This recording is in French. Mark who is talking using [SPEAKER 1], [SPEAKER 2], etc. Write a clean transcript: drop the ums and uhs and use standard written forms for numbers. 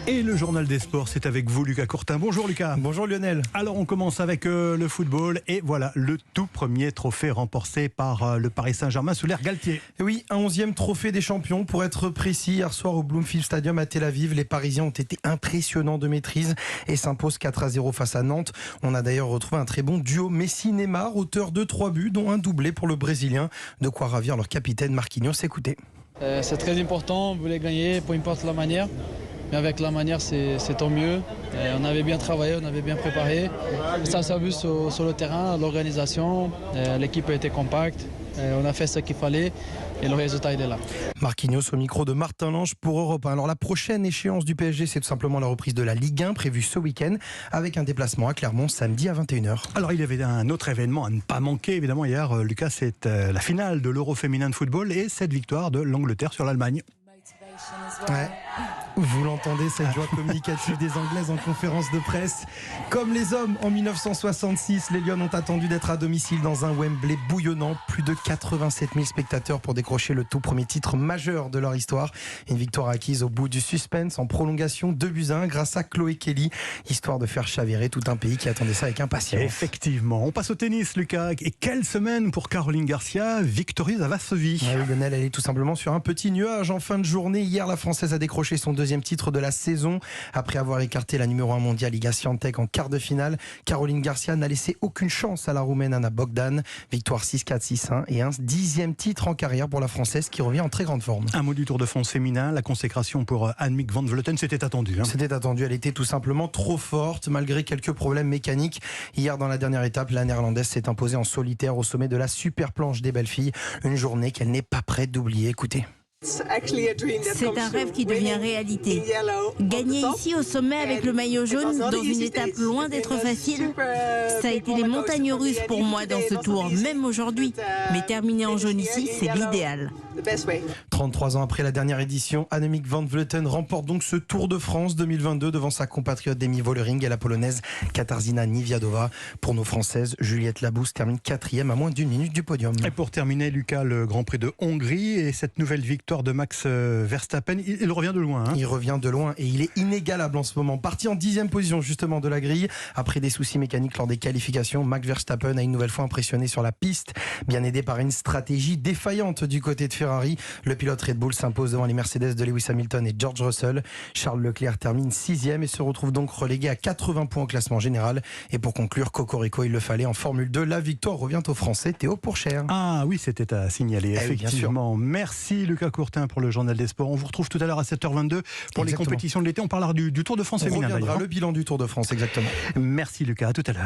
[SPEAKER 1] Et le journal des sports, c'est avec vous, Lucas Courtin. Bonjour Lucas.
[SPEAKER 2] Bonjour Lionel.
[SPEAKER 1] Alors on commence avec le football et voilà le tout premier trophée remporté par le Paris Saint-Germain sous l'ère Galtier.
[SPEAKER 2] Et oui, un 11e trophée des champions pour être précis. Hier soir au Bloomfield Stadium à Tel Aviv, les Parisiens ont été impressionnants de maîtrise et s'imposent 4-0 face à Nantes. On a d'ailleurs retrouvé un très bon duo Messi-Neymar, auteur de 3 buts dont un doublé pour le Brésilien. De quoi ravir leur capitaine Marquinhos. Écoutez.
[SPEAKER 3] C'est très important, on voulait gagner, peu importe la manière. Mais avec la manière, c'est tant mieux. On avait bien travaillé, on avait bien préparé. Ça s'est vu sur le terrain, l'organisation. L'équipe a été compacte. On a fait ce qu'il fallait et le résultat il est là.
[SPEAKER 2] Marquinhos au micro de Martin Lange pour Europe 1. Alors la prochaine échéance du PSG, c'est tout simplement la reprise de la Ligue 1 prévue ce week-end avec un déplacement à Clermont samedi à 21h.
[SPEAKER 1] Alors il y avait un autre événement à ne pas manquer évidemment hier, Lucas, c'est la finale de l'Euro féminin de football et cette victoire de l'Angleterre sur l'Allemagne.
[SPEAKER 2] Ouais. Vous l'entendez, cette joie communicative des Anglaises en conférence de presse. Comme les hommes en 1966, les Lions ont attendu d'être à domicile dans un Wembley bouillonnant. Plus de 87 000 spectateurs pour décrocher le tout premier titre majeur de leur histoire. Une victoire acquise au bout du suspense en prolongation 2-1 grâce à Chloé Kelly, histoire de faire chavirer tout un pays qui attendait ça avec impatience.
[SPEAKER 1] Effectivement. On passe au tennis, Lucas. Et quelle semaine pour Caroline Garcia, victorieuse à Varsovie.
[SPEAKER 2] Oui, Lionel, elle est tout simplement sur un petit nuage en fin de journée. Hier, la Française a décroché son deuxième titre de la saison. Après avoir écarté la numéro 1 mondiale Iga Swiatek en quart de finale, Caroline Garcia n'a laissé aucune chance à la Roumaine Ana Bogdan. Victoire 6-4, 6-1 et un 10e titre en carrière pour la Française qui revient en très grande forme.
[SPEAKER 1] Un mot du Tour de France féminin, la consécration pour Annemiek van Vleuten, c'était attendu.
[SPEAKER 2] C'était attendu, elle était tout simplement trop forte malgré quelques problèmes mécaniques. Hier dans la dernière étape, la Néerlandaise s'est imposée en solitaire au sommet de la super planche des belles filles. Une journée qu'elle n'est pas prête d'oublier. Écoutez.
[SPEAKER 4] C'est un rêve qui devient réalité. Gagner ici au sommet avec le maillot jaune dans une étape loin d'être facile, ça a été les montagnes russes pour moi dans ce tour, même aujourd'hui. Mais terminer en jaune ici, c'est l'idéal.
[SPEAKER 2] 33 ans après la dernière édition, Annemiek van Vleuten remporte donc ce Tour de France 2022 devant sa compatriote Demi Vollering et la polonaise Katarzyna Niewiadoma. Pour nos Françaises, Juliette Labous termine 4e à moins d'1 minute du podium.
[SPEAKER 1] Et pour terminer, Lucas, le Grand Prix de Hongrie et cette nouvelle victoire de Max Verstappen, il revient de loin.
[SPEAKER 2] Il revient de loin et il est inégalable en ce moment. Parti en 10e position justement de la grille. Après des soucis mécaniques lors des qualifications, Max Verstappen a une nouvelle fois impressionné sur la piste, bien aidé par une stratégie défaillante du côté de Ferrari. Le pilote Red Bull s'impose devant les Mercedes de Lewis Hamilton et George Russell. Charles Leclerc termine 6e et se retrouve donc relégué à 80 points au classement général. Et pour conclure, Cocorico, il le fallait en Formule 2. La victoire revient aux Français. Théo Pourchère.
[SPEAKER 1] Ah oui, c'était à signaler, effectivement.
[SPEAKER 2] Oui,
[SPEAKER 1] merci Lucas Courtin pour le journal des sports. On vous retrouve tout à l'heure à 7h22 pour les compétitions de l'été. On parlera du Tour de France féminin.
[SPEAKER 2] On reviendra le bilan du Tour de France, exactement.
[SPEAKER 1] Merci Lucas, à tout à l'heure.